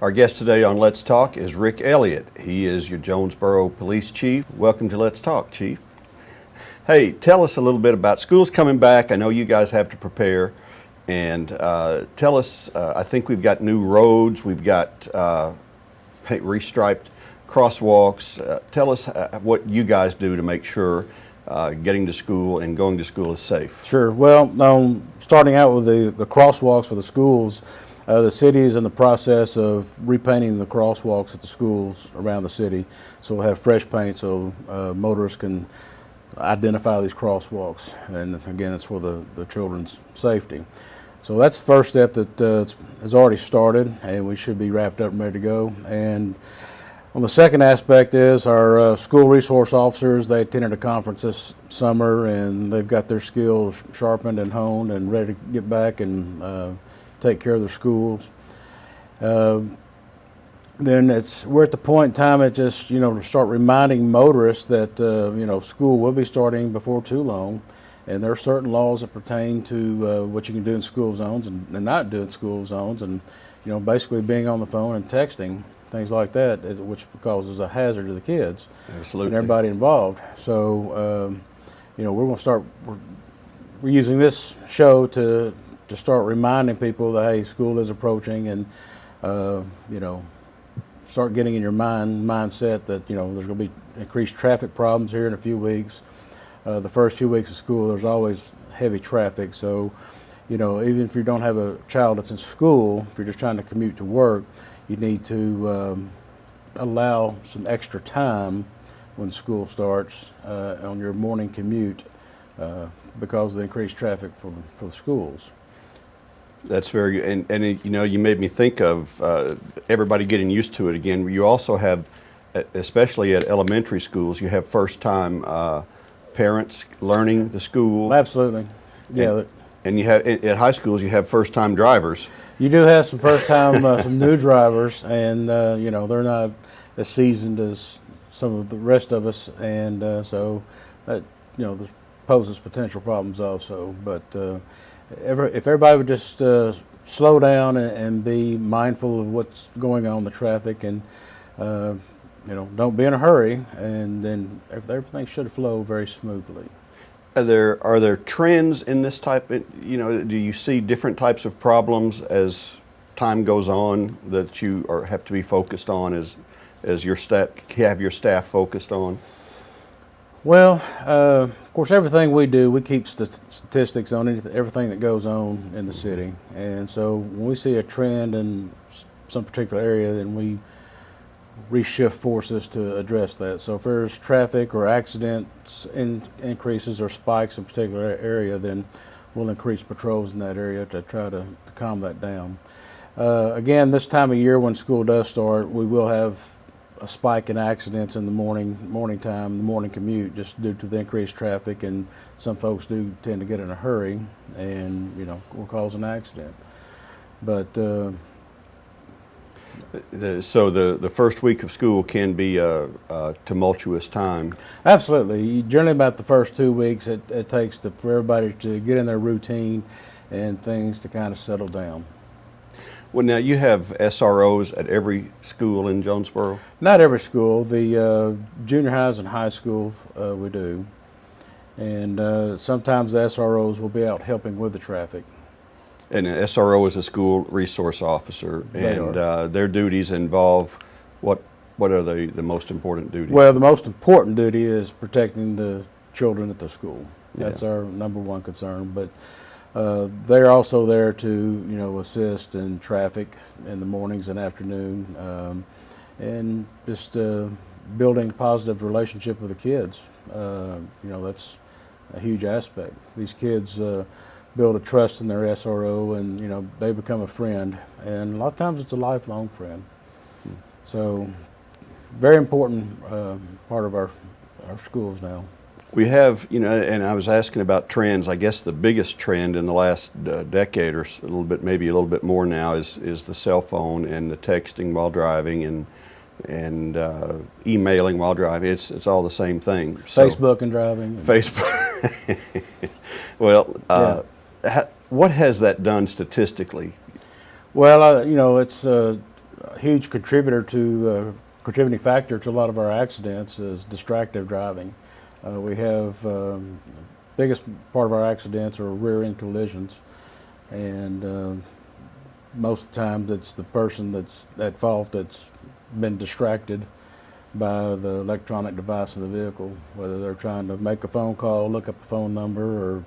Our guest today on Let's Talk is Rick Elliott. He is your Jonesboro Police Chief. Welcome to Let's Talk, Chief. Hey, tell us a little bit about school's coming back. I know you guys have to prepare. And tell us, I think we've got new roads, we've got restriped crosswalks. Tell us what you guys do to make sure getting to school and going to school is safe. Sure. Well, starting out with the crosswalks for the schools, the city is in the process of repainting the crosswalks at the schools around the city. So we'll have fresh paint so motorists can identify these crosswalks. And again, it's for the children's safety. So that's the first step that has already started, and we should be wrapped up and ready to go. And on the second aspect is our school resource officers. They attended a conference this summer, and they've got their skills sharpened and honed and ready to get back and take care of their schools. Then we're at the point in time at just, to start reminding motorists that, school will be starting before too long. And there are certain laws that pertain to what you can do in school zones and not do in school zones. And, basically being on the phone and texting, things like that, which causes a hazard to the kids. Absolutely. And everybody involved. So, we're going to start, we're using this show to start reminding people that, hey, school is approaching, and, start getting in your mindset that, there's going to be increased traffic problems here in a few weeks. The first few weeks of school, there's always heavy traffic. So, even if you don't have a child that's in school, if you're just trying to commute to work, you need to allow some extra time when school starts on your morning commute because of the increased traffic for the schools. That's very good. And you made me think of everybody getting used to it again. You also have, especially at elementary schools, you have first-time parents learning the school. Absolutely, yeah. And you have at high schools, you have first-time drivers. You do have some first-time, some new drivers, and they're not as seasoned as some of the rest of us, and so that poses potential problems also. But if everybody would just slow down and be mindful of what's going on in the traffic, and don't be in a hurry, and then everything should flow very smoothly. Are there trends in this type? Do you see different types of problems as time goes on that you have to be focused on as your staff focused on? Well, of course, everything we do, we keep statistics on everything that goes on in the city, and so when we see a trend in some particular area, then we reshift forces to address that. So if there's traffic or accidents increases or spikes in a particular area, then we'll increase patrols in that area to try to calm that down. Again, this time of year when school does start, we will have a spike in accidents in the morning time, the morning commute, just due to the increased traffic, and some folks do tend to get in a hurry and will cause an accident. But so the first week of school can be a tumultuous time. Absolutely. Generally about the first 2 weeks it takes for everybody to get in their routine and things to kind of settle down. Well, now you have SROs at every school in Jonesboro? Not every school. The junior highs and high schools we do. And sometimes the SROs will be out helping with the traffic. And an SRO is a school resource officer, and their duties involve what are the most important duties? Well, the most important duty is protecting the children at the school. That's our number one concern. But they're also there to assist in traffic in the mornings and afternoon, and just building a positive relationship with the kids. That's a huge aspect. These kids build a trust in their SRO, and they become a friend, and a lot of times it's a lifelong friend. So very important part of our schools now. We have, and I was asking about trends. I guess the biggest trend in the last decade, or maybe a little bit more now, is the cell phone and the texting while driving and emailing while driving. It's all the same thing. Facebook and driving. Facebook. Well, what has that done statistically? Well, it's a huge contributing factor to a lot of our accidents is distracted driving. We have biggest part of our accidents are rear end collisions, and most of the time it's the person that's at fault that's been distracted by the electronic device in the vehicle, whether they're trying to make a phone call, look up a phone number, or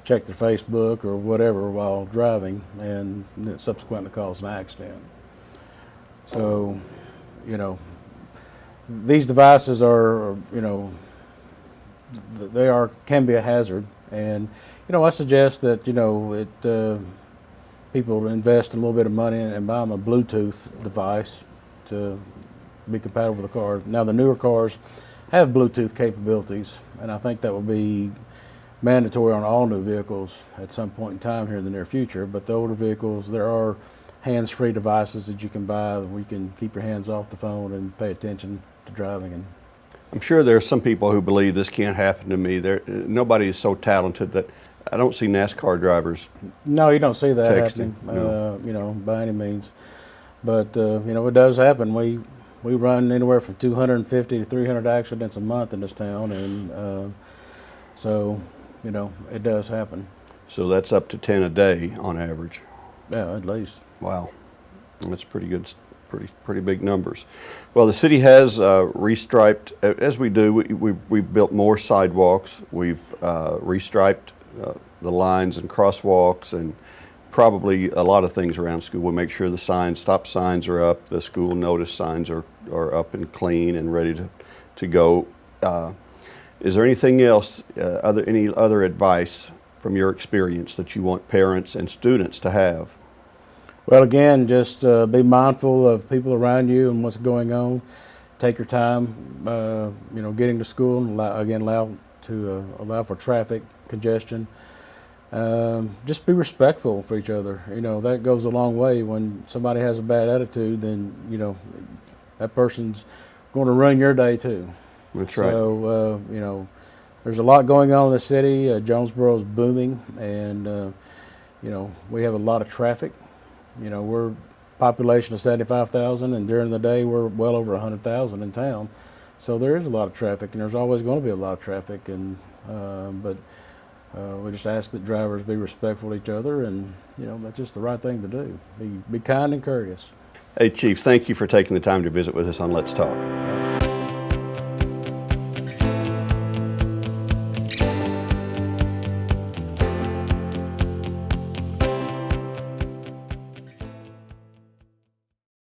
check their Facebook or whatever while driving, and it subsequently cause an accident. So, you know, these devices are, you know, can be a hazard, and you know, I suggest that, you know, people invest a little bit of money and buy them a Bluetooth device to be compatible with the car. Now, the newer cars have Bluetooth capabilities, and I think that will be mandatory on all new vehicles at some point in time here in the near future. But the older vehicles, there are hands-free devices that you can buy where you can keep your hands off the phone and pay attention to driving. And I'm sure there are some people who believe this can't happen to me. Nobody is so talented that I don't see NASCAR drivers. no, you don't see that Texting, happening, no. you know, by any means. But you know, it does happen. We run anywhere from 250 to 300 accidents a month in this town, and so, you know, it does happen. So that's up to 10 a day on average. Yeah, at least. Wow, that's pretty good, pretty big numbers. Well, the city has restriped, as we do. We've built more sidewalks. We've restriped the lines and crosswalks, and probably a lot of things around school. We make sure the signs, stop signs are up, the school notice signs are up and clean and ready to go. Is there anything else, any other advice from your experience that you want parents and students to have? Well, again, just be mindful of people around you and what's going on. Take your time, you know, getting to school, and allow for traffic congestion. Just be respectful for each other. You know, that goes a long way. When somebody has a bad attitude, then, you know, that person's going to ruin your day too. That's right. So, you know, there's a lot going on in the city. Jonesboro is booming, and, you know, we have a lot of traffic. You know, we're population of 75,000, and during the day we're well over 100,000 in town. So there is a lot of traffic, and there's always going to be a lot of traffic. And but we just ask that drivers be respectful to each other, and you know, that's just the right thing to do. Be kind and courteous. Hey, Chief, thank you for taking the time to visit with us on Let's Talk.